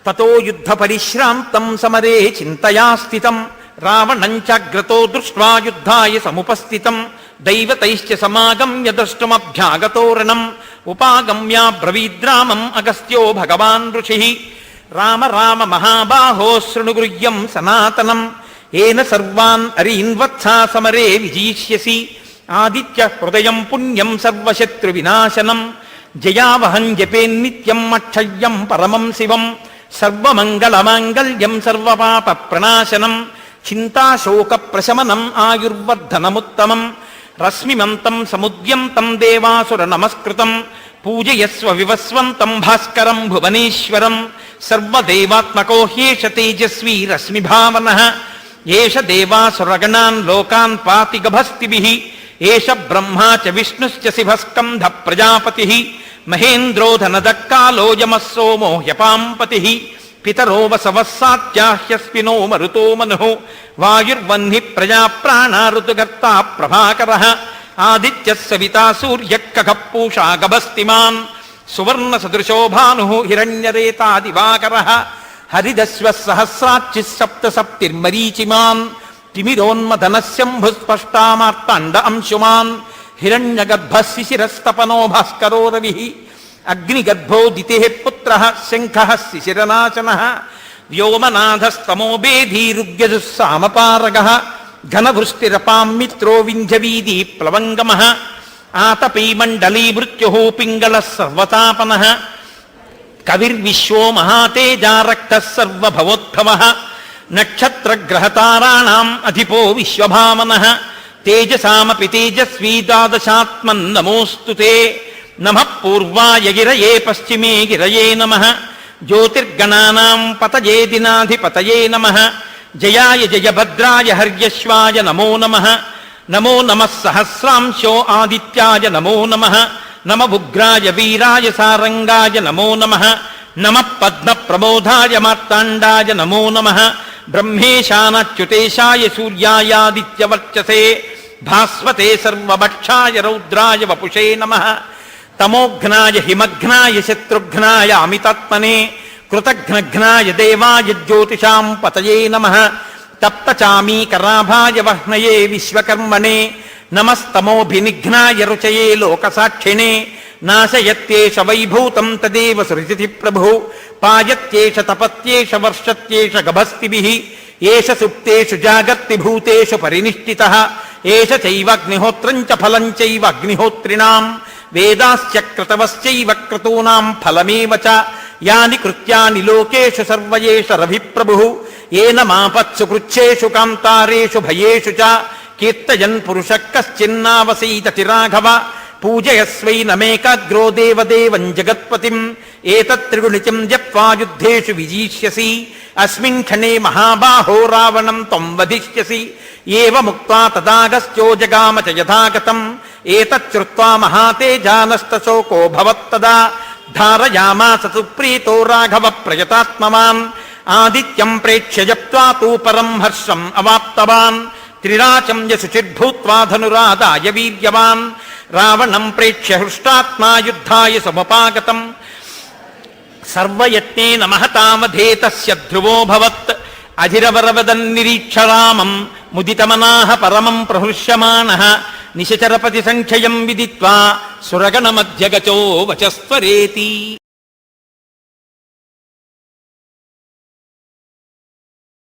తతో యుద్ధ పరిశ్రాంతం సమరే చింతయా స్థితం రావణం చాగ్రతో దృష్ట్వా యుద్ధాయ సముపస్థితం దైవతైశ్చ సమాగమ్య ద్రష్టుమభ్యాగతోరణం ఉపాగమ్య బ్రవీద్రామం అగస్త్యో భగవాన్ ఋషిః రామ రామ మహాబాహో శృణుగృహ్యం సనాతనం ఏన సర్వాన్ అరీన్ వత్సా సమరే విజయిష్యసి ఆదిత్య హృదయం పుణ్యం సర్వశత్రు వినాశనం జయావహం జపేన్నిత్యం అక్షయ్యం పరమం శివం సర్వమంగళమాంగళ్యం సర్వపాప ప్రణాశనం చింతాశోక ప్రశమనం ఆయుర్వర్ధనముత్తమం రశ్మిమంతం సముద్యంతం దేవాసుర నమస్కృతం పూజయస్వ వివస్వంతం భాస్కరం భువనేశ్వరం సర్వదేవాత్మకో హ్యేష తేజస్వీ రశ్మిభావనః ఏష దేవాసురగణాన్ లోకాన్ పాతి గభస్తిభిః ఏష బ్రహ్మా చ విష్ణుశ్చ శివస్కంధ ప్రజాపతిః మహేంద్రో ధనదక్కాలో యమః సోమో హ్యపాంపతిః పితరో వసవస్సాత్యాహ్యస్వినో మరుతో మనుః వాయుర్వహ్ని ప్రజా ప్రాణా ఋతుగర్తా ప్రభాకరః ఆదిత్యః సవితా సూర్యః ఖగః పూషా గభస్తిమాన్ సువర్ణ సదృశో భానుః హిరణ్యరేతా దివాకరః హరిదశ్వ సహస్రాచ్చిః సప్త సప్తిర్మరీచిమాన్ తిమిరోన్మదనశంభుస్పష్టామార్తాండ అంశుమాన్ హిరణ్యగర్భः శిశిరస్తపనో భాస్కరో రవిః అగ్నిగర్భో దితిః పుత్రః శంఖః శిశిరనాశనః వ్యోమనాథస్తమో బేధీరుగ్యజుస్సామపారగः ఘనవృష్టిరపాం మిత్రో వింధ్యవీది ప్లవంగమః ఆతపీ మండలీ మృత్యుః పింగళः సర్వతాపనః కవిర్విశ్వో మహాతేజారక్తః సర్వభవోద్భవః నక్షత్రగ్రహతారాణాం అధిపో విశ్వభావనః తేజసామపి తేజస్వీ ద్వాదశాత్మన్నమోऽస్తు తే నమః పూర్వాయ గిరయే పశ్చిమే గిరయే నమః జ్యోతిర్గణానాం పతయే దినాధిపతయే నమః జయాయ జయభద్రాయ హర్యశ్వాయ నమో నమః నమో నమః సహస్రాంశో ఆదిత్యాయ నమో నమః నమ ఉగ్రాయ వీరాయ సారంగాయ నమో నమః నమః పద్మప్రమోదాయ మార్తాండాయ నమో నమః బ్రహ్మేశానాచ్యుతేశాయ సూర్యాయాదిత్యవర్చసే భాస్వతే సర్వభక్షాయ రౌద్రాయ వపుషే నమః తమోఘ్నాయ హిమఘ్నాయ శత్రుఘ్నాయ అమితాత్మనే కృతఘ్నఘ్నాయ దేవాయ జ్యోతిషాం పతయే నమః తప్తచామీకరాభాయ వహ్నయే విశ్వకర్మణే నమస్తమోభినిఘ్నాయ రుచయే లోకసాక్షిణే నాశయత్యేష వైభూతం తదేవ సృజతి ప్రభు పాయత్యేష తపత్యేష వర్షత్యేష గభస్తిభిః ఏష సుప్తేషు జాగర్తి భూతేషు పరినిష్ఠితః ఏష చైవాగ్నిహోత్రం చ ఫలం చైవ అగ్నిహోత్రిణాం వేదాశ్చ క్రతవశ్చైవ క్రతూనాం ఫలమేవ చ యాని కృత్యాని లోకేషు సర్వయేష రవిప్రభుః ఏన మాపత్సు కృచ్ఛేషు కాంతారేషు భయేషు చ కీర్తయన్ పురుషః కశ్చిన్నావసీతతి రాఘవ పూజయస్వైనమేకాగ్రో దేవదేవం జగత్పతిం ఏతత్త్రిగుణితం జప్వా యుద్ధేషు విజీష్యసి అస్మిన్ క్షణే మహాబాహో రావణం త్వం వధిష్యసి ఏవముక్త్వా తదాగస్త్యో జగామ చ యథాగతం ఏతచ్చుత్వా మహాతేజానష్టశోకో భవత్తదా ధారయామాస సుప్రీతో రాఘవ ప్రయతాత్మవాన్ ఆదిత్యం ప్రేక్ష్య జప్త్వా తూ పరం హర్షం అవాప్తవాన్ త్రిరాచం యశుచిర్భూత్వా ధనురాదాయ వీర్యవాన్ రావణం ప్రేక్ష్య హృష్టాత్మా యుద్ధాయ సముపాగతం సర్వయత్నేన మహతామధే తస్య ధ్రువోభవత్ అధిరవరవదన్నిరీక్ష రామం ముదితమనాః పరమం ప్రహృష్యమాణః నిశచరపతి సంఖ్యయం విదిత్వా సురగణమధ్యగచో వచస్త్వరేతి.